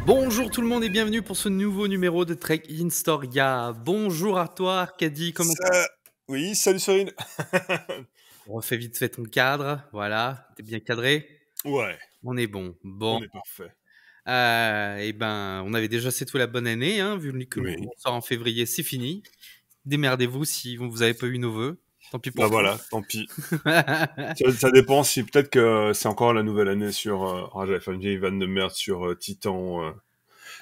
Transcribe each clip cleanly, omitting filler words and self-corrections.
Bonjour tout le monde et bienvenue pour ce nouveau numéro de Trek Historia. Bonjour à toi Arcadie, comment Ça... Oui, salut Cyril. on refait vite fait ton cadre, voilà, t'es bien cadré? Ouais, On est bon. Bon, on est parfait. et ben, on avait déjà c'est tout la bonne année, hein, vu que Oui. on sort en février, c'est fini. Démerdez-vous si vous avez pas eu nos vœux. Tant pis Bah pour vous. voilà, tant pis. Ça dépend si peut-être que c'est encore la nouvelle année sur... j'avais fait une vieille vanne de merde sur Titan,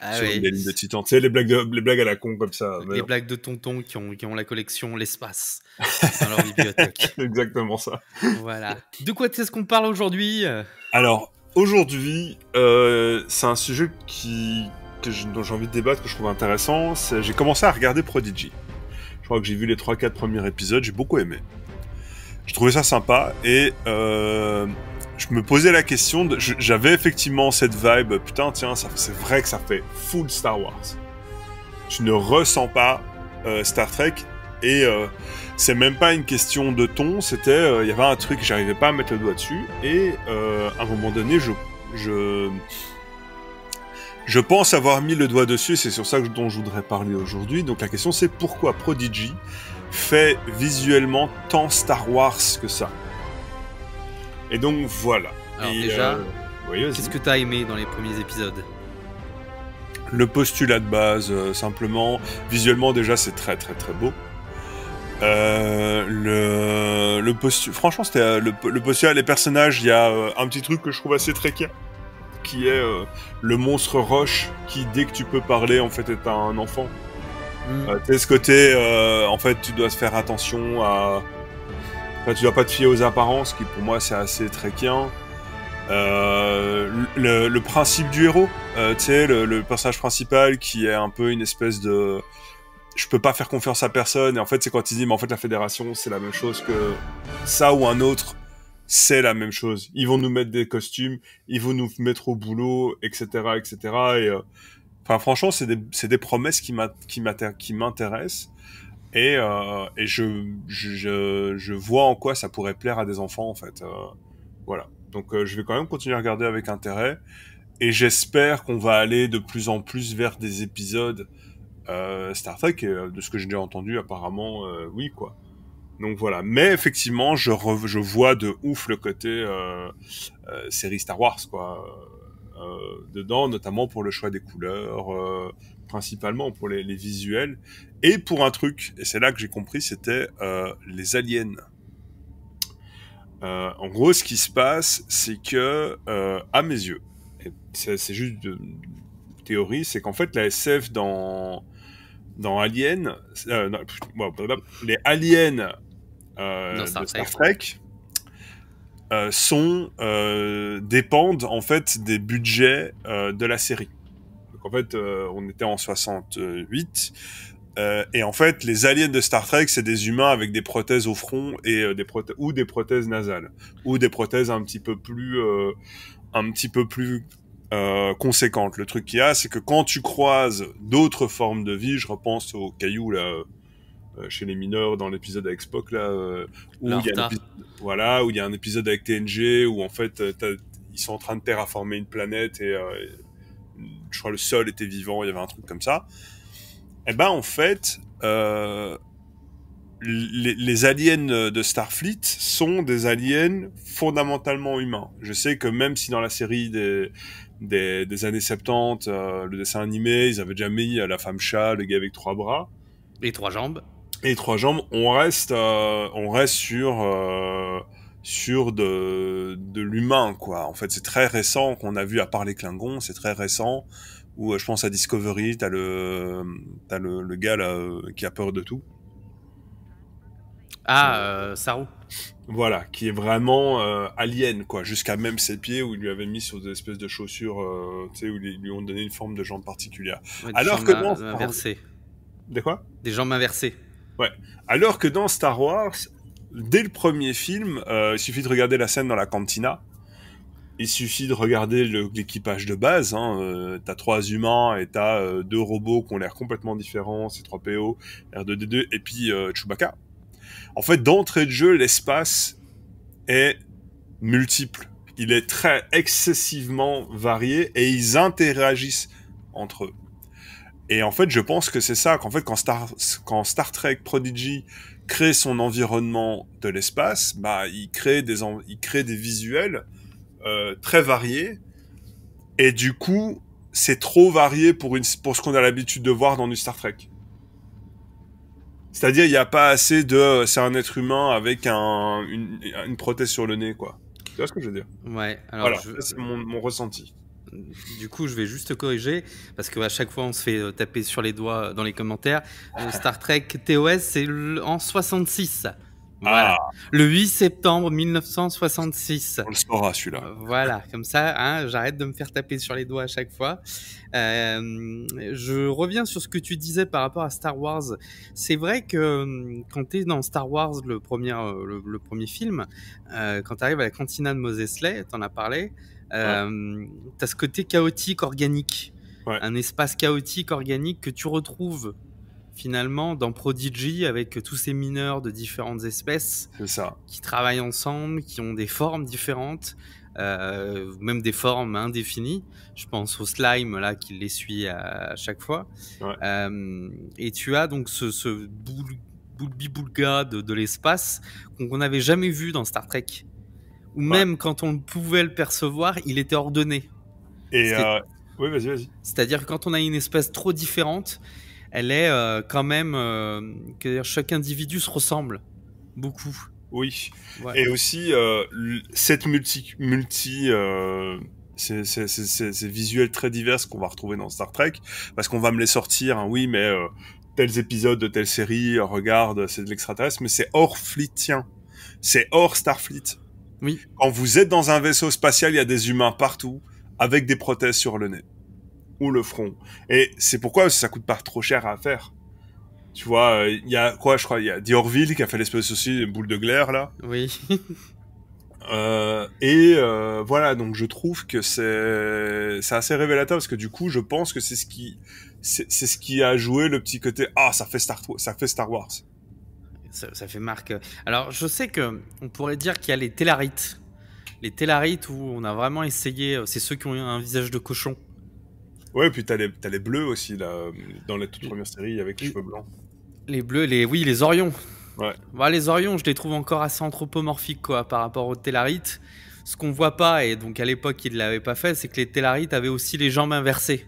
Ah sur une oui, des lignes de Titan. Tu sais, les blagues à la con comme ça. Mais les non. blagues de tonton qui ont la collection L'espace dans leur bibliothèque. Exactement ça. Voilà. De quoi est-ce qu'on parle aujourd'hui? Alors, aujourd'hui, c'est un sujet dont j'ai envie de débattre, que je trouve intéressant. J'ai commencé à regarder Prodigy. Je crois que j'ai vu les 3-4 premiers épisodes, j'ai beaucoup aimé. Je trouvais ça sympa et je me posais la question, j'avais effectivement cette vibe, putain tiens, c'est vrai que ça fait full Star Wars. Tu ne ressens pas Star Trek et c'est même pas une question de ton, c'était, il y avait un truc, j'arrivais pas à mettre le doigt dessus et à un moment donné, je pense avoir mis le doigt dessus, c'est sur ça dont je voudrais parler aujourd'hui. Donc la question c'est pourquoi Prodigy fait visuellement tant Star Wars que ça. Et donc voilà. Alors Et, déjà, oui, qu'est-ce que t'as aimé dans les premiers épisodes? le postulat de base, simplement, visuellement déjà c'est très très très beau. Franchement c'était le postulat, les personnages, il y a un petit truc que je trouve assez trekkie, qui est le monstre roche qui, dès que tu peux parler, en fait, est un enfant. Tu sais, ce côté, en fait, tu dois se faire attention à... Enfin, tu dois pas te fier aux apparences, qui pour moi, c'est assez trekkien. Le principe du héros, tu sais, le personnage principal qui est un peu une espèce de... Je peux pas faire confiance à personne, et en fait, c'est quand il dit, mais en fait, la fédération, c'est la même chose que ça ou un autre. C'est la même chose. Ils vont nous mettre des costumes, ils vont nous mettre au boulot, etc., etc. Et enfin, franchement, c'est des promesses qui m'intéressent. Et je vois en quoi ça pourrait plaire à des enfants, en fait. Voilà. Donc, je vais quand même continuer à regarder avec intérêt. Et j'espère qu'on va aller de plus en plus vers des épisodes Star Trek. Et, de ce que j'ai déjà entendu, apparemment, oui, quoi. Donc voilà, mais effectivement, je vois de ouf le côté série Star Wars, quoi, dedans, notamment pour le choix des couleurs, principalement pour les visuels, et pour un truc, et c'est là que j'ai compris, c'était les aliens. En gros, ce qui se passe, c'est que, à mes yeux, et c'est juste de théorie, c'est qu'en fait, la SF dans Alien, les aliens Star de Star Trek. Trek dépendent en fait des budgets de la série. Donc en fait, on était en 68 et en fait, les aliens de Star Trek, c'est des humains avec des prothèses au front et ou des prothèses nasales ou des prothèses un petit peu plus conséquentes. Le truc qu'il y a, c'est que quand tu croises d'autres formes de vie, je repense aux cailloux là, chez les mineurs dans l'épisode avec Spock là, où il y a où il y a un épisode avec TNG où en fait ils sont en train de terraformer une planète et je crois le sol était vivant, il y avait un truc comme ça. Et ben en fait les aliens de Starfleet sont des aliens fondamentalement humains. Je sais que même si dans la série des années 70, le dessin animé, ils avaient déjà mis la femme chat, le gars avec 3 bras. Et 3 jambes. Et 3 jambes, on reste sur de l'humain, quoi. En fait, c'est très récent qu'on a vu, à part les Klingons, c'est très récent. Où je pense à Discovery, t'as le gars là qui a peur de tout. Saru. Voilà, qui est vraiment alien, quoi, jusqu'à même ses pieds où il lui avait mis sur des espèces de chaussures, tu sais, où ils lui ont donné une forme de jambe particulière. Ouais, des Alors jambes que dans inversées. De quoi? Des jambes inversées. Ouais. Alors que dans Star Wars, dès le premier film, il suffit de regarder la scène dans la cantina. Il suffit de regarder l'équipage de base. Hein, t'as 3 humains et t'as 2 robots qui ont l'air complètement différents, C3PO, R2D2 et puis Chewbacca. En fait, d'entrée de jeu, l'espace est multiple. Il est très excessivement varié et ils interagissent entre eux. Et en fait, je pense que c'est ça, qu'en fait, quand Star Trek Prodigy crée son environnement de l'espace, bah, il crée des visuels très variés, et du coup, c'est trop varié pour ce qu'on a l'habitude de voir dans du Star Trek. C'est-à-dire, il n'y a pas assez de, c'est un être humain avec une prothèse sur le nez, quoi. Tu vois ce que je veux dire? Ouais, alors Voilà, ça, c'est mon ressenti. du coup, je vais juste te corriger, parce qu'à chaque fois, on se fait taper sur les doigts dans les commentaires. Star Trek TOS, c'est en 66. Voilà. Ah, Le 8 septembre 1966. on le saura, celui-là. Voilà, comme ça, hein, j'arrête de me faire taper sur les doigts à chaque fois. Je reviens sur ce que tu disais par rapport à Star Wars. C'est vrai que quand tu es dans Star Wars, le premier film, quand tu arrives à la cantina de Mos Eisley, t'en as parlé, Ouais. t'as ce côté chaotique, organique. Ouais. Un espace chaotique, organique que tu retrouves finalement dans Prodigy avec tous ces mineurs de différentes espèces C'est ça. qui travaillent ensemble, qui ont des formes différentes, même des formes indéfinies. Je pense au slime là qui les suit à chaque fois. Ouais. Et tu as donc ce boulbi-boulga de l'espace qu'on n'avait jamais vu dans Star Trek. Ou même quand on pouvait le percevoir, il était ordonné. Et oui, vas-y. C'est-à-dire que quand on a une espèce trop différente, elle est quand même que chaque individu se ressemble beaucoup. Oui. Ouais. Et aussi cette ces visuels très divers qu'on va retrouver dans Star Trek, parce qu'on va me les sortir. Hein, oui, mais tels épisodes de telle série, regarde, c'est de l'extraterrestre, mais c'est hors fleetien, c'est hors Starfleet. Oui. Quand vous êtes dans un vaisseau spatial, il y a des humains partout avec des prothèses sur le nez ou le front. Et c'est pourquoi ça coûte pas trop cher à faire. Tu vois, il y a quoi, je crois, il y a Diorville qui a fait l'espèce aussi, une boule de glaire, là. Oui. Voilà, donc je trouve que c'est assez révélateur parce que du coup, je pense que c'est ce qui a joué le petit côté ça fait Star Wars. Ça fait marque. Alors, je sais que on pourrait dire qu'il y a les Tellarites. Les Tellarites où on a vraiment essayé, c'est ceux qui ont un visage de cochon. Ouais, et puis t'as les bleus aussi, là, dans la toute première série avec les cheveux blancs. Les bleus, les Orions. Ouais. Voilà, les Orions, je les trouve encore assez anthropomorphiques quoi, par rapport aux Tellarites. Ce qu'on voit pas, et donc à l'époque ils ne l'avaient pas fait, c'est que les Tellarites avaient aussi les jambes inversées.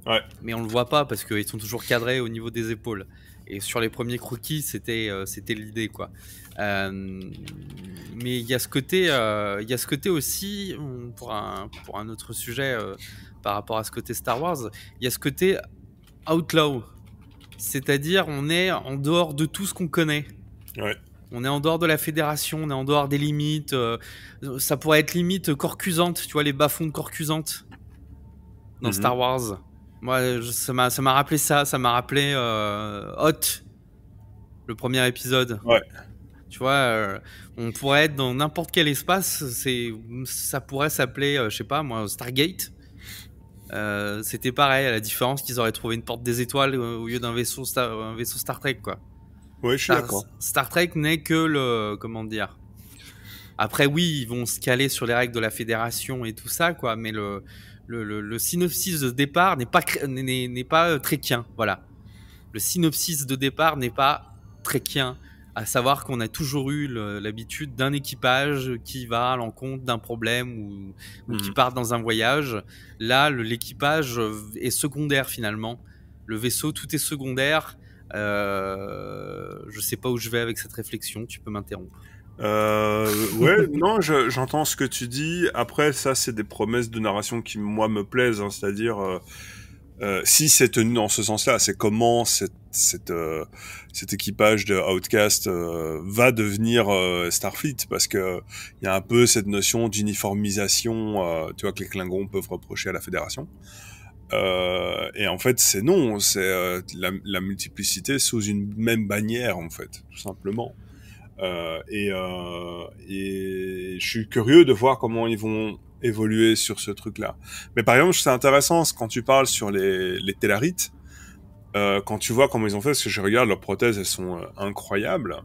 Ouais. Mais on le voit pas parce qu'ils sont toujours cadrés au niveau des épaules. Et sur les premiers croquis, c'était l'idée quoi. Mais il y a ce côté aussi pour un autre sujet par rapport à ce côté Star Wars, il y a ce côté outlaw. C'est-à-dire, on est en dehors de tout ce qu'on connaît. Ouais. On est en dehors de la fédération, on est en dehors des limites. Ça pourrait être limite Corcusante, tu vois, les bas-fonds de Corcusante dans Star Wars. Moi, ça m'a rappelé ça. Ça m'a rappelé Hot, le premier épisode. Ouais. Tu vois, on pourrait être dans n'importe quel espace. Ça pourrait s'appeler, je sais pas moi, Stargate. C'était pareil, à la différence qu'ils auraient trouvé une porte des étoiles au lieu d'un vaisseau Star Trek, quoi. Ouais, je suis d'accord. Star Trek n'est que le... Comment dire ? Après, oui, ils vont se caler sur les règles de la fédération et tout ça, quoi, mais le synopsis de départ n'est pas trekien, voilà. Le synopsis de départ n'est pas trekien, à savoir qu'on a toujours eu l'habitude d'un équipage qui va à l'encontre d'un problème ou qui part dans un voyage. Là, l'équipage est secondaire finalement. Le vaisseau, tout est secondaire. Je sais pas où je vais avec cette réflexion, tu peux m'interrompre. Ouais, non, j'entends ce que tu dis. Après, ça, c'est des promesses de narration qui, moi, me plaisent. Hein, c'est-à-dire, si c'est tenu dans ce sens-là, c'est comment cet équipage de Outcast va devenir Starfleet, parce que il y a un peu cette notion d'uniformisation, tu vois, que les Klingons peuvent reprocher à la Fédération. Et en fait, c'est non, c'est la multiplicité sous une même bannière, en fait, tout simplement. Et je suis curieux de voir comment ils vont évoluer sur ce truc-là. Mais par exemple, c'est intéressant quand tu parles sur les Tellarites, quand tu vois comment ils ont fait, parce que je regarde leurs prothèses, elles sont incroyables.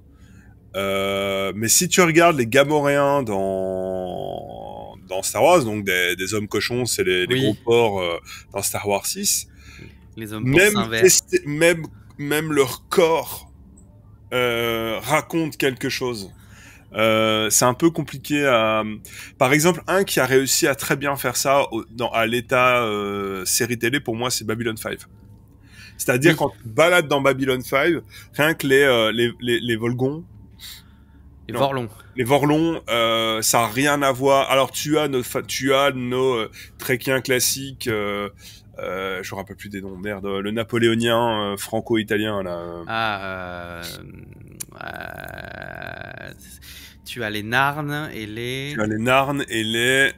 Mais si tu regardes les Gamoréens dans dans Star Wars, donc des hommes cochons, c'est les gros porcs dans Star Wars 6. Les hommes porcins verts. Même leur corps raconte quelque chose. C'est un peu compliqué à... Par exemple, un qui a réussi à très bien faire ça à l'état série télé, pour moi, c'est Babylon 5. C'est-à-dire, quand tu te balades dans Babylon 5, rien que les Volgons... Les Vorlons. Les Vorlons, ça a rien à voir. Alors, tu as nos Tréquiens classiques... je me rappelle plus des noms, merde. Le napoléonien franco-italien, là. Tu as les Narnes et les... Tu as les Narnes et les...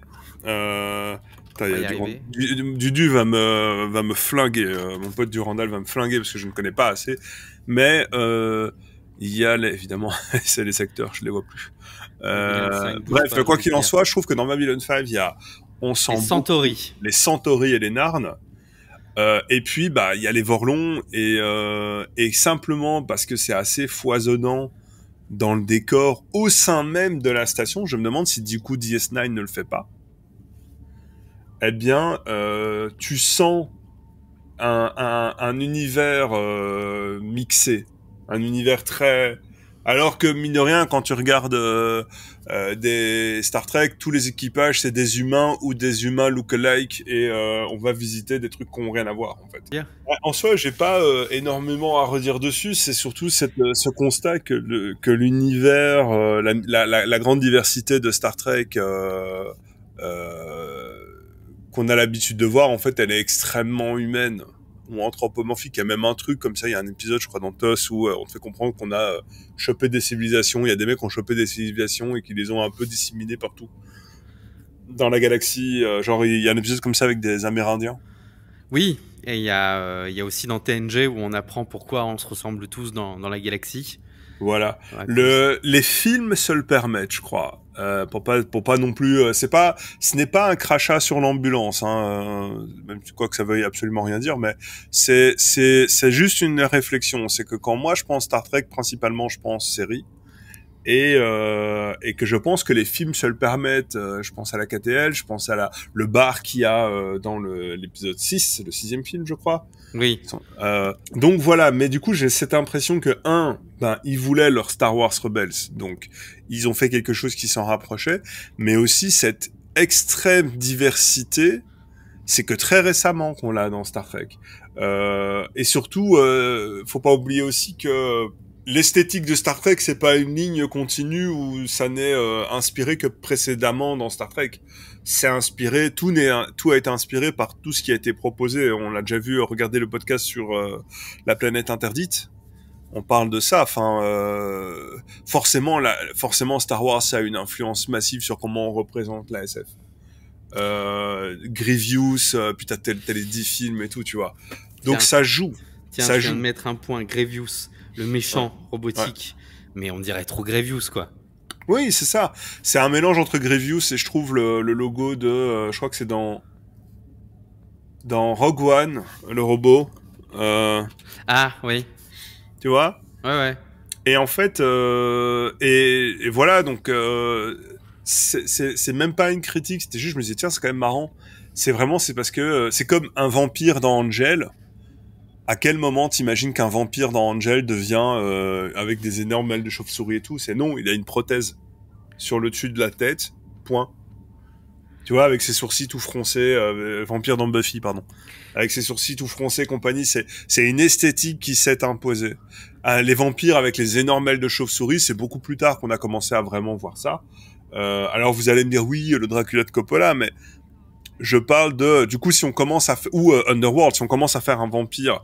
Dudu va me flinguer. Mon pote Durandal va me flinguer parce que je ne connais pas assez. Mais il y a évidemment, c'est les secteurs, je les vois plus. Bref, quoi qu'il en soit, je trouve que dans Babylon 5, il y a... les Centauri. Les Centauri et les Narnes. Et puis, il y a les Vorlons et simplement parce que c'est assez foisonnant dans le décor au sein même de la station, je me demande si du coup DS9 ne le fait pas. Eh bien, tu sens un univers mixé, un univers très... Alors que, mine de rien, quand tu regardes des Star Trek, tous les équipages, c'est des humains ou des humains look-alike et on va visiter des trucs qui n'ont rien à voir, en fait. Yeah. En soi, j'ai pas énormément à redire dessus. C'est surtout ce constat que l'univers, la grande diversité de Star Trek qu'on a l'habitude de voir, en fait, elle est extrêmement humaine ou anthropomorphique. Il y a même un truc comme ça, il y a un épisode, je crois, dans TOS où on te fait comprendre qu'on a chopé des civilisations. Il y a des mecs qui ont chopé des civilisations et qui les ont un peu disséminées partout dans la galaxie. Genre, il y a un épisode comme ça avec des Amérindiens. Oui, et il y a aussi dans TNG où on apprend pourquoi on se ressemble tous dans la galaxie. Voilà. Les films se le permettent, je crois. Pour pas non plus, ce n'est pas un crachat sur l'ambulance, hein, même quoi que ça veuille absolument rien dire, mais c'est juste une réflexion. C'est que quand moi je pense Star Trek, principalement je pense série, et que je pense que les films se le permettent. Je pense à la KTL, je pense à le bar qu'il y a dans l'épisode 6, le 6e film, je crois. Oui. Donc voilà, mais du coup j'ai cette impression que ils voulaient leur Star Wars Rebels, donc ils ont fait quelque chose qui s'en rapprochait, mais aussi cette extrême diversité, c'est que très récemment qu'on l'a dans Star Trek. Et surtout, faut pas oublier aussi que l'esthétique de Star Trek, c'est pas une ligne continue où ça n'est inspiré que précédemment dans Star Trek. C'est inspiré, tout a été inspiré par tout ce qui a été proposé. On l'a déjà vu, regardez le podcast sur la planète interdite. On parle de ça. Enfin, forcément Star Wars ça a une influence massive sur comment on représente la SF. Grievous, puis t'as les 10 films et tout, tu vois. Donc ça joue. Tiens, je viens de mettre un point. Grievous, le méchant robotique. Ouais. Mais on dirait trop Grievous, quoi. Oui, c'est ça. C'est un mélange entre Grievous et je trouve le logo de... je crois que c'est dans Rogue One, le robot. Ah, oui. Tu vois ? Ouais. Et en fait... et voilà, donc... c'est même pas une critique, c'était juste, je me disais, tiens, c'est quand même marrant. C'est parce que c'est comme un vampire dans Angel. À quel moment t'imagines qu'un vampire dans Angel devient avec des énormes ailes de chauve-souris et tout? C'est non, il a une prothèse sur le dessus de la tête, point. Tu vois, avec ses sourcils tout froncés, vampire dans Buffy, pardon. Avec ses sourcils tout froncés, compagnie, c'est une esthétique qui s'est imposée. Les vampires avec les énormes ailes de chauve-souris, c'est beaucoup plus tard qu'on a commencé à vraiment voir ça. Alors vous allez me dire, oui, le Dracula de Coppola, mais je parle du coup, si on commence ou Underworld, si on commence à faire un vampire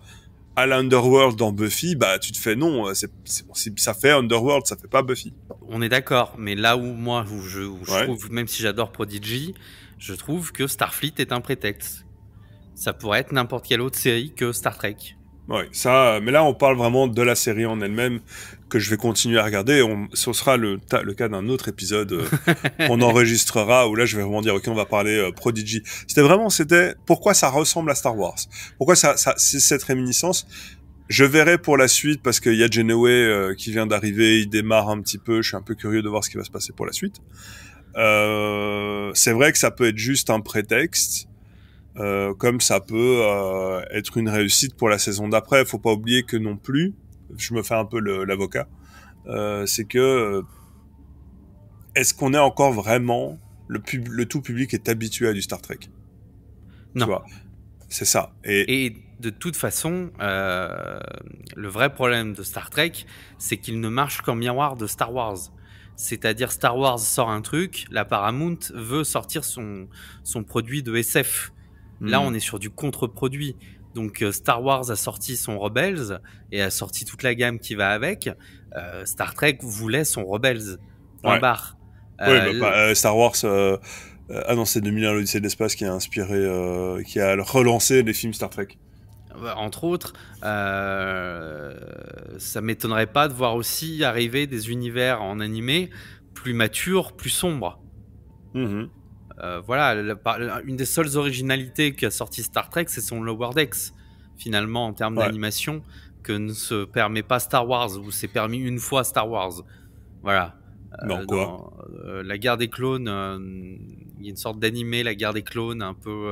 à l'Underworld dans Buffy, tu te fais non, ça fait Underworld, ça fait pas Buffy. On est d'accord, mais là où je trouve, même si j'adore Prodigy, je trouve que Starfleet est un prétexte. Ça pourrait être n'importe quelle autre série que Star Trek. Ouais, ça, mais là on parle vraiment de la série en elle-même que je vais continuer à regarder. Ce sera le cas d'un autre épisode qu'on enregistrera où là je vais vraiment dire ok, on va parler Prodigy. C'était pourquoi ça ressemble à Star Wars. Pourquoi c'est cette réminiscence. Je verrai pour la suite parce qu'il y a Janeway qui vient d'arriver, il démarre un petit peu. Je suis un peu curieux de voir ce qui va se passer pour la suite. C'est vrai que ça peut être juste un prétexte, comme ça peut être une réussite pour la saison d'après. Faut pas oublier que non plus, je me fais un peu l'avocat, c'est que est-ce qu'on est encore vraiment le tout public est habitué à du Star Trek, tu Non. vois, c'est ça. Et de toute façon, le vrai problème de Star Trek, c'est qu'il ne marche qu'en miroir de Star Wars. C'est-à-dire Star Wars sort un truc, la Paramount veut sortir son produit de SF. Là, on est sur du contre-produit. Donc Star Wars a sorti son Rebels et a sorti toute la gamme qui va avec. Star Trek voulait son Rebels. Point barre. Oui, Star Wars. Ah non, c'est 2001 l'Odyssée de l'espace qui a inspiré, qui a relancé les films Star Trek. Entre autres, ça m'étonnerait pas de voir aussi arriver des univers en animé plus matures, plus sombres. Voilà, une des seules originalités qu'a sorti Star Trek, c'est son Lower Decks, finalement, en termes d'animation, que ne se permet pas Star Wars, ou c'est permis une fois Star Wars. Voilà. Dans la guerre des clones, il y a une sorte d'animé, la guerre des clones, un peu.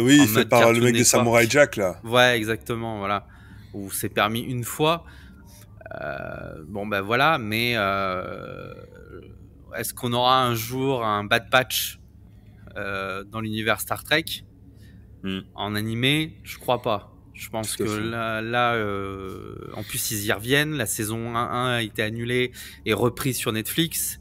Oui, fait par le mec de Samurai Jack, là. Ouais, exactement, voilà. Où c'est permis une fois. Bon, ben voilà, mais est-ce qu'on aura un jour un Bad Patch dans l'univers Star Trek en animé? Je crois pas. Je pense que là en plus, ils y reviennent. La saison 1 a été annulée et reprise sur Netflix.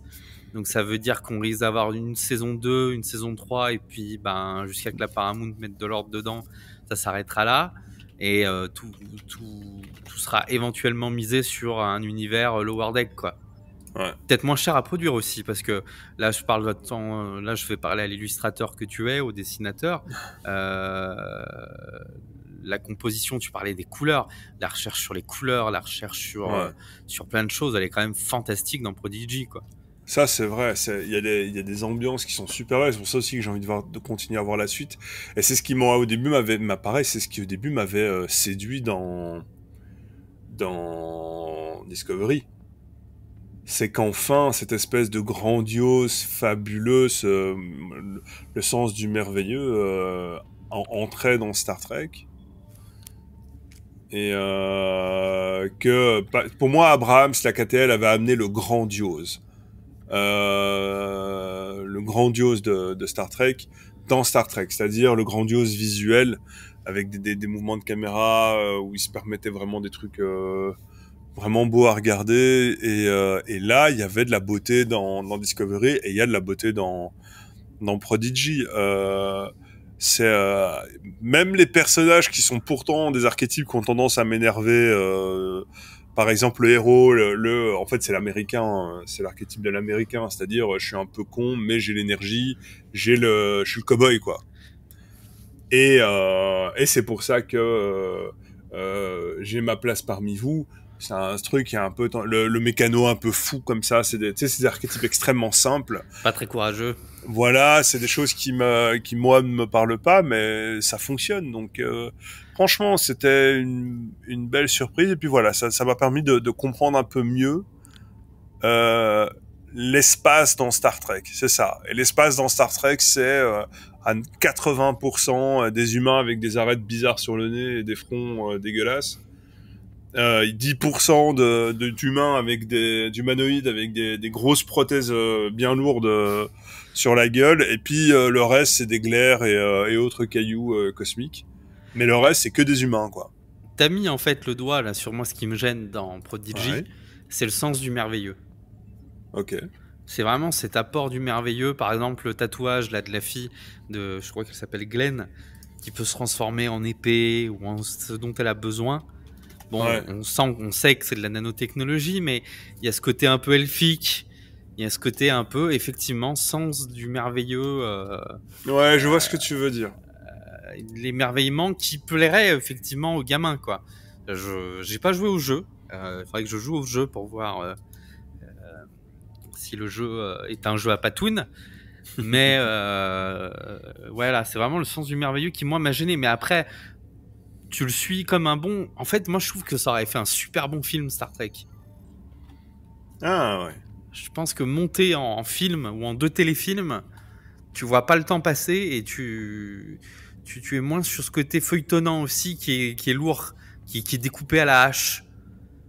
Donc, ça veut dire qu'on risque d'avoir une saison 2, une saison 3, et puis jusqu'à que la Paramount mette de l'ordre dedans, ça s'arrêtera là. Et tout sera éventuellement misé sur un univers Lower Deck, quoi. Ouais. Peut-être moins cher à produire aussi, parce que là, je vais parler à l'illustrateur que tu es, au dessinateur. La composition, tu parlais des couleurs, la recherche sur les couleurs, la recherche sur plein de choses, elle est quand même fantastique dans Prodigy, quoi. Ça, c'est vrai. Il y a des ambiances qui sont super belles. C'est pour ça aussi que j'ai envie de continuer à voir la suite. Et c'est ce qui au début m'avait séduit dans Discovery. C'est qu'enfin, cette espèce de grandiose, fabuleuse, le sens du merveilleux entrait dans Star Trek. Et que, pour moi, Abrams, la KTL, avait amené le grandiose. Le grandiose de Star Trek dans Star Trek, c'est-à-dire le grandiose visuel avec des mouvements de caméra où il se permettait vraiment des trucs vraiment beaux à regarder et là il y avait de la beauté dans Discovery et il y a de la beauté dans Prodigy. C'est même les personnages qui sont pourtant des archétypes qui ont tendance à m'énerver. Par exemple, le héros, en fait, c'est l'américain, c'est l'archétype de l'américain, c'est-à-dire, je suis un peu con, mais j'ai l'énergie, je suis le cow-boy, quoi. Et c'est pour ça que j'ai ma place parmi vous. C'est un truc qui est un peu le mécano un peu fou comme ça. C'est des archétypes extrêmement simples. Pas très courageux. Voilà, c'est des choses qui moi ne me parlent pas, mais ça fonctionne. Donc franchement, c'était une belle surprise. Et puis voilà, ça m'a permis de comprendre un peu mieux l'espace dans Star Trek. C'est ça. Et l'espace dans Star Trek, c'est à 80% des humains avec des arêtes bizarres sur le nez et des fronts dégueulasses. 10% d'humains avec d'humanoïdes avec des grosses prothèses bien lourdes sur la gueule, et puis le reste c'est des glaires et autres cailloux cosmiques. Mais le reste c'est que des humains, quoi. T'as mis en fait le doigt là sur moi, ce qui me gêne dans Prodigy, c'est le sens du merveilleux. Ok. C'est vraiment cet apport du merveilleux. Par exemple, le tatouage là de la fille je crois qu'elle s'appelle Glenn, qui peut se transformer en épée ou en ce dont elle a besoin. Bon, on sait que c'est de la nanotechnologie, mais il y a ce côté un peu elfique, il y a ce côté un peu, effectivement, sens du merveilleux. Ouais, je vois ce que tu veux dire. L'émerveillement qui plairait effectivement aux gamins, quoi. J'ai pas joué au jeu. Il faudrait que je joue au jeu pour voir si le jeu est un jeu à patounes. Mais voilà, c'est vraiment le sens du merveilleux qui, moi, m'a gêné. Mais après, tu le suis comme un bon... En fait, moi, je trouve que ça aurait fait un super bon film, Star Trek. Ah, ouais. Je pense que monter en film ou en 2 téléfilms, tu vois pas le temps passer et tu es moins sur ce côté feuilletonnant aussi qui est lourd, qui est découpé à la hache.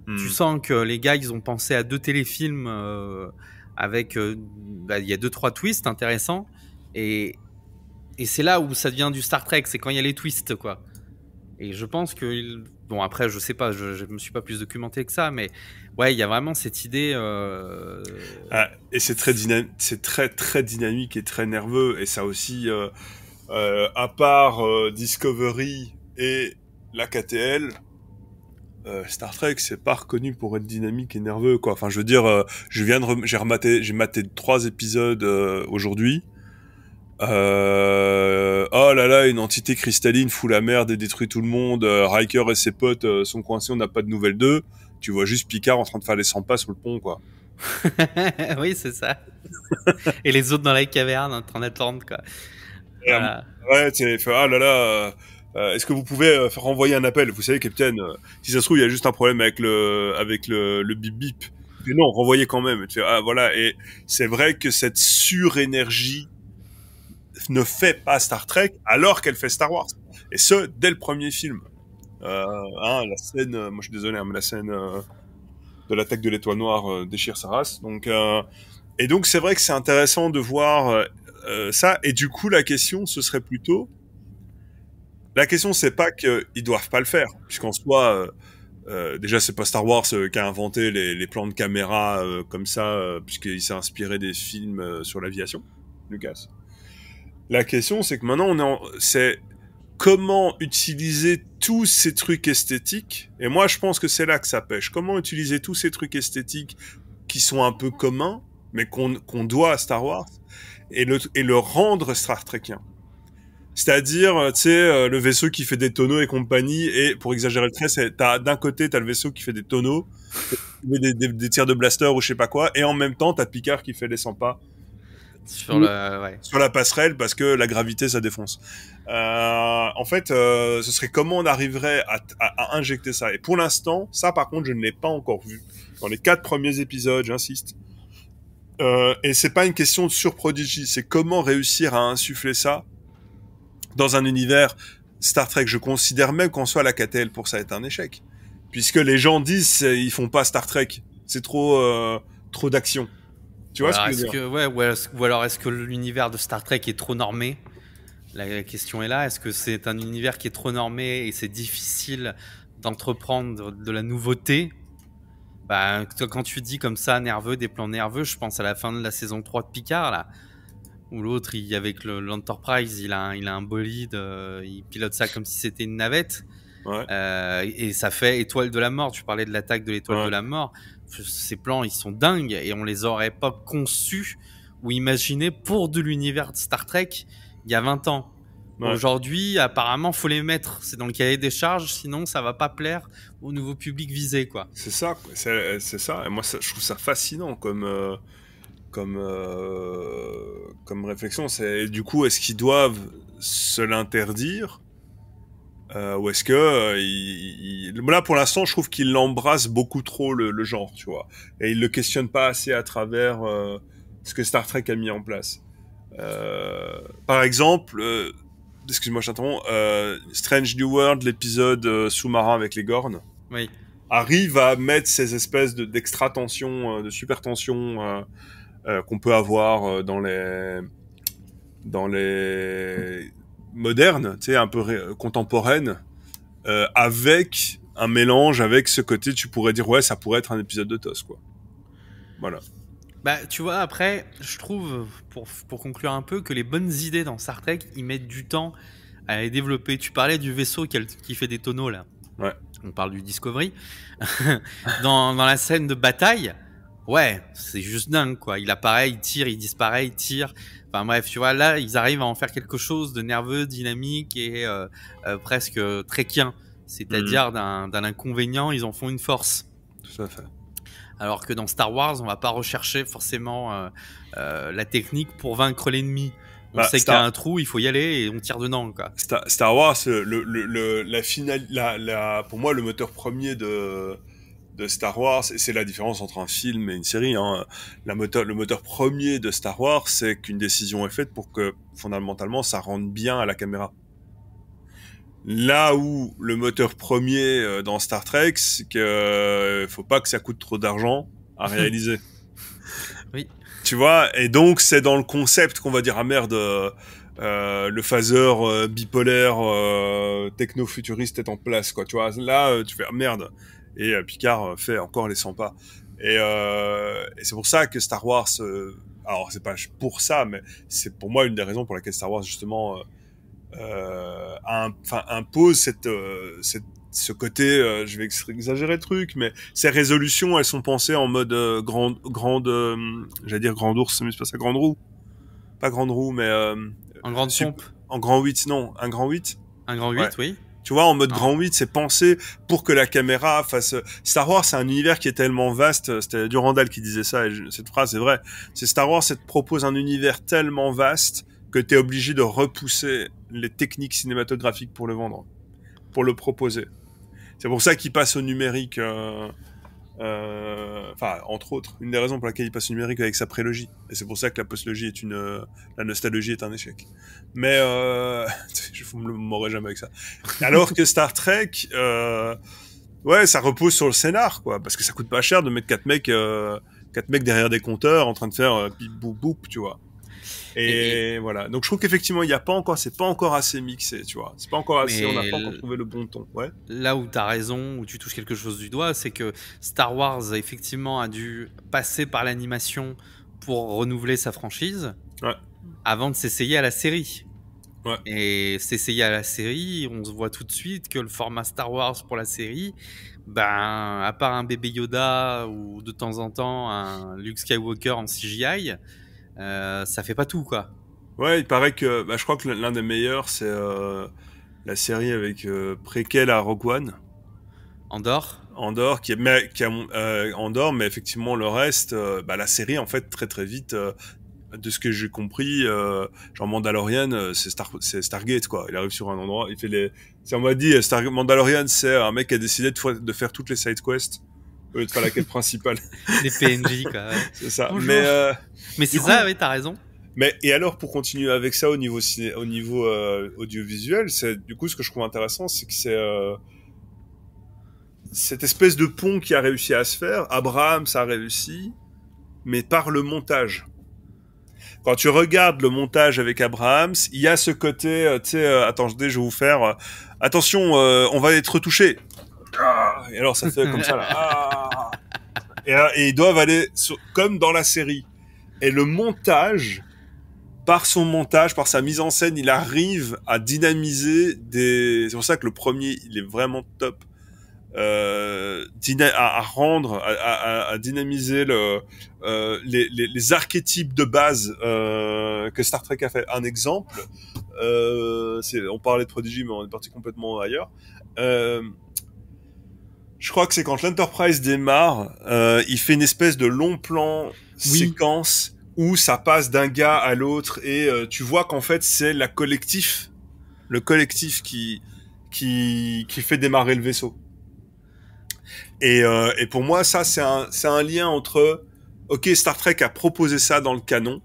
Tu sens que les gars, ils ont pensé à 2 téléfilms avec, il y a 2-3 twists intéressants et c'est là où ça devient du Star Trek, c'est quand il y a les twists, quoi. Et je pense que, bon, après, je sais pas, je me suis pas plus documenté que ça, mais ouais, il y a vraiment cette idée. Et c'est très très dynamique et très nerveux, et ça aussi, à part Discovery et la KTL, Star Trek, c'est pas reconnu pour être dynamique et nerveux, quoi. Enfin, je veux dire, j'ai maté 3 épisodes aujourd'hui. Oh là là, une entité cristalline fout la merde et détruit tout le monde. Riker et ses potes sont coincés, on n'a pas de nouvelles d'eux. Tu vois juste Picard en train de faire les 100 pas sur le pont, quoi. Oui, c'est ça. Et les autres dans la caverne en train d'attendre, quoi. Ouais, tu sais, ah là là, est-ce que vous pouvez faire renvoyer un appel? Vous savez, Capitaine, si ça se trouve, il y a juste un problème avec le bip bip. Mais non, renvoyez quand même. Tu fais, ah voilà, et c'est vrai que cette surénergie ne fait pas Star Trek alors qu'elle fait Star Wars. Et ce, dès le premier film. La scène, moi je suis désolé, mais la scène de l'attaque de l'étoile noire déchire sa race. Donc, et donc c'est vrai que c'est intéressant de voir ça. Et du coup, la question, ce serait plutôt... La question, c'est pas qu'ils doivent pas le faire, puisqu'en soi... déjà, c'est pas Star Wars qui a inventé les plans de caméra comme ça, puisqu'il s'est inspiré des films sur l'aviation, Lucas. La question, c'est que maintenant, c'est comment utiliser tous ces trucs esthétiques. Et moi, je pense que c'est là que ça pêche. Comment utiliser tous ces trucs esthétiques qui sont un peu communs, mais qu'on doit à Star Wars, et le rendre Star Trekien. C'est-à-dire, tu sais, le vaisseau qui fait des tonneaux et compagnie, et pour exagérer le trait, d'un côté, t'as le vaisseau qui fait des tonneaux, des tirs de blaster ou je sais pas quoi, et en même temps, t'as Picard qui fait les 100 pas. Sur la passerelle, parce que la gravité, ça défonce. En fait, ce serait comment on arriverait à injecter ça. Et pour l'instant, ça, par contre, je ne l'ai pas encore vu. Dans les 4 premiers épisodes, j'insiste. Et c'est pas une question de surprodigie, c'est comment réussir à insuffler ça dans un univers Star Trek. Je considère même qu'en soit la KTL pour ça est un échec. Puisque les gens disent, ils font pas Star Trek. C'est trop d'action. Tu vois ce que je veux dire? Ou alors est-ce que l'univers de Star Trek est trop normé? La question est là. Est-ce que c'est un univers qui est trop normé et c'est difficile d'entreprendre de la nouveauté? Bah, quand tu dis comme ça, nerveux, des plans nerveux, je pense à la fin de la saison 3 de Picard, là, où l'autre, avec l'Enterprise, il a un bolide, il pilote ça comme si c'était une navette. Ouais. Et ça fait étoile de la mort. Tu parlais de l'attaque de l'étoile de la mort. Ces plans, ils sont dingues et on les aurait pas conçus ou imaginés pour de l'univers de Star Trek il y a 20 ans. Ouais. Aujourd'hui, apparemment, faut les mettre. C'est dans le cahier des charges, sinon ça va pas plaire au nouveau public visé, quoi. C'est ça, c'est ça. Et moi, je trouve ça fascinant comme réflexion. C'est du coup, est-ce qu'ils doivent se l'interdire? Ou est-ce que là pour l'instant je trouve qu'il embrasse beaucoup trop le genre, tu vois, et il le questionne pas assez à travers ce que Star Trek a mis en place. Par exemple, excuse-moi je t'interromps, Strange New World, l'épisode sous-marin avec les Gorn, oui, arrive à mettre ces espèces d'extra tension, de super tension qu'on peut avoir dans les moderne, tu sais, un peu contemporaine, avec un mélange, avec ce côté, tu pourrais dire, ouais, ça pourrait être un épisode de TOS, quoi. Voilà. Bah, tu vois, après, je trouve, pour conclure un peu, que les bonnes idées dans Star Trek, ils mettent du temps à les développer. Tu parlais du vaisseau qui fait des tonneaux, là. Ouais. On parle du Discovery. dans la scène de bataille, ouais, c'est juste dingue, quoi. Il apparaît, il tire, il disparaît, il tire. Enfin bref, tu vois, là, ils arrivent à en faire quelque chose de nerveux, dynamique et presque trekien. C'est-à-dire d'un inconvénient, ils en font une force. Tout à fait. Alors que dans Star Wars, on va pas rechercher forcément la technique pour vaincre l'ennemi. On sait qu'il y a un trou, il faut y aller et on tire dedans, quoi. Star Wars, pour moi, le moteur premier de Star Wars, et c'est la différence entre un film et une série, hein. Le moteur premier de Star Wars, c'est qu'une décision est faite pour que, fondamentalement, ça rende bien à la caméra. Là où le moteur premier dans Star Trek, c'est que faut pas que ça coûte trop d'argent à réaliser. Oui. Tu vois, et donc c'est dans le concept qu'on va dire, ah merde, le phaser bipolaire techno-futuriste est en place, quoi. Tu vois, là, tu fais, ah merde. Et Picard fait encore les 100 pas. Et c'est pour ça que Star Wars, alors c'est pas pour ça, mais c'est pour moi une des raisons pour laquelle Star Wars justement impose ce côté, je vais exagérer le truc, mais ces résolutions, elles sont pensées en mode j'allais dire grand ours, mais c'est pas ça, grande roue. Pas grande roue, mais en grande pompe. En grand 8, non, un grand 8. Un grand 8, ouais. Oui. Tu vois, en mode grand 8, c'est pensé pour que la caméra fasse... Star Wars, c'est un univers qui est tellement vaste. C'était Durandal qui disait ça, et cette phrase est vraie. C'est Star Wars, ça te propose un univers tellement vaste que t'es obligé de repousser les techniques cinématographiques pour le vendre, pour le proposer. C'est pour ça qu'il passe au numérique... entre autres, une des raisons pour laquelle il passe au numérique avec sa prélogie. Et c'est pour ça que la postlogie est la nostalgie est un échec. Mais, je ne m'aurais jamais avec ça. Alors que Star Trek, ouais, ça repose sur le scénar, quoi. Parce que ça coûte pas cher de mettre 4 mecs derrière des compteurs en train de faire bip boop boop, tu vois. Et voilà. Donc je trouve qu'effectivement, c'est pas encore assez mixé, tu vois. C'est pas encore assez, on n'a pas encore trouvé le bon ton, ouais. Là où t'as raison, où tu touches quelque chose du doigt, c'est que Star Wars, effectivement, a dû passer par l'animation pour renouveler sa franchise. Ouais. Avant de s'essayer à la série. Ouais. Et s'essayer à la série, on se voit tout de suite que le format Star Wars pour la série, ben, à part un bébé Yoda ou de temps en temps un Luke Skywalker en CGI, ça fait pas tout, quoi. Ouais, il paraît que, je crois que l'un des meilleurs, c'est la série avec préquel à Rogue One. Andorre, Andorre, mais effectivement le reste, la série en fait très très vite. De ce que j'ai compris, genre Mandalorian, c'est Stargate, quoi. Il arrive sur un endroit, il fait les... On m'a dit, Mandalorian, c'est un mec qui a décidé de faire toutes les side quests au lieu de faire la quête principale. Les PNJ, quoi. Ouais. C'est ça. Bonjour. Mais c'est coup, ça, oui, t'as raison. Mais, et alors, pour continuer avec ça au niveau audiovisuel, c'est, du coup, ce que je trouve intéressant, c'est que c'est, cette espèce de pont qui a réussi à se faire. Abraham, ça a réussi, mais par le montage. Quand tu regardes le montage avec Abrahams, il y a ce côté, tu sais, attendez, je vais vous faire, attention, on va être retouché. Et alors ça fait comme ça là. Et ils doivent aller comme dans la série. Et le montage, par sa mise en scène, il arrive à dynamiser des. C'est pour ça que le premier, il est vraiment top. À dynamiser les archétypes de base que Star Trek a fait. Un exemple, on parlait de Prodigy, mais on est parti complètement ailleurs. Je crois que c'est quand l'Enterprise démarre, il fait une espèce de long plan séquence où ça passe d'un gars à l'autre et tu vois qu'en fait c'est le collectif qui fait démarrer le vaisseau. Et pour moi, ça, c'est un lien entre, ok, Star Trek a proposé ça dans le canon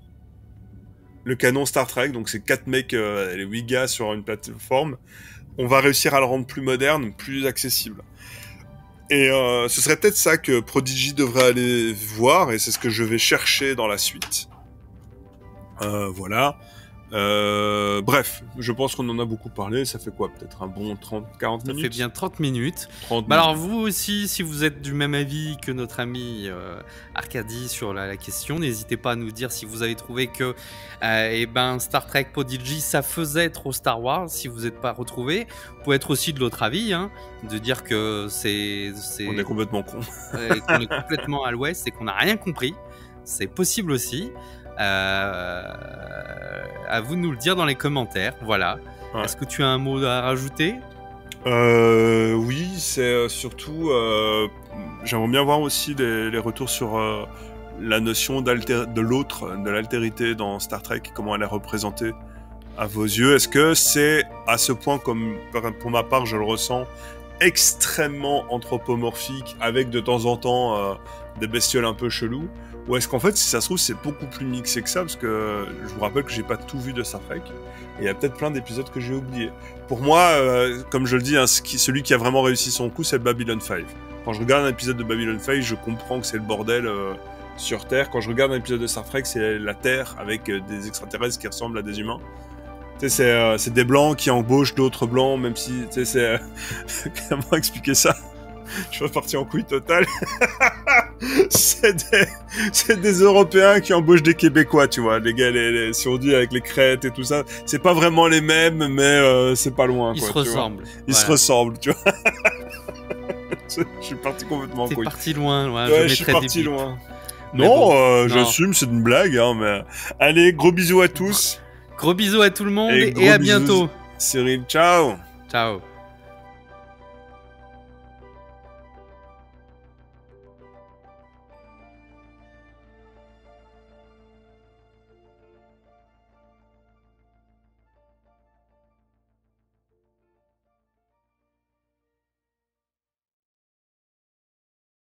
Star Trek, donc c'est 4 mecs, les 8 gars sur une plateforme. On va réussir à le rendre plus moderne, plus accessible. Et ce serait peut-être ça que Prodigy devrait aller voir, et c'est ce que je vais chercher dans la suite. Voilà. Bref, je pense qu'on en a beaucoup parlé. Ça fait quoi, peut-être un bon 30-40 minutes? Ça fait bien 30 minutes. 30 bah alors vous aussi, si vous êtes du même avis que notre ami Arcadie sur la question, n'hésitez pas à nous dire si vous avez trouvé que Star Trek Prodigy, ça faisait trop Star Wars. Si vous n'êtes pas retrouvé, vous pouvez être aussi de l'autre avis, hein, de dire que on est complètement con. qu'on est complètement à l'ouest et qu'on n'a rien compris. C'est possible aussi. À vous de nous le dire dans les commentaires. Voilà. Ouais. Est-ce que tu as un mot à rajouter? Oui, c'est surtout j'aimerais bien voir aussi les retours sur la notion de l'autre, de l'altérité dans Star Trek, comment elle est représentée à vos yeux. Est-ce que c'est à ce point, comme pour ma part je le ressens, extrêmement anthropomorphique avec de temps en temps des bestioles un peu cheloues, ou est-ce qu'en fait, si ça se trouve, c'est beaucoup plus mixé que ça, parce que je vous rappelle que j'ai pas tout vu de Star Trek, et il y a peut-être plein d'épisodes que j'ai oubliés. Pour moi, comme je le dis, hein, celui qui a vraiment réussi son coup, c'est Babylon 5. Quand je regarde un épisode de Babylon 5, je comprends que c'est le bordel sur Terre. Quand je regarde un épisode de Star Trek, c'est la Terre avec des extraterrestres qui ressemblent à des humains. Tu sais, c'est des blancs qui embauchent d'autres blancs, même si, tu sais, c'est... Comment expliquer ça? Je suis reparti en couille totale. c'est des Européens qui embauchent des Québécois, tu vois. Les gars, si on dit avec les crêtes et tout ça, c'est pas vraiment les mêmes, mais c'est pas loin. Ils quoi, se ressemblent. Ils se ressemblent, tu vois. Je suis parti complètement en couille. T'es parti loin, ouais, je suis parti loin. Non, bon, j'assume, c'est une blague, hein, mais... Allez, gros bisous à tous. Gros bisous à tout le monde et à bientôt. Cyril, ciao. Ciao.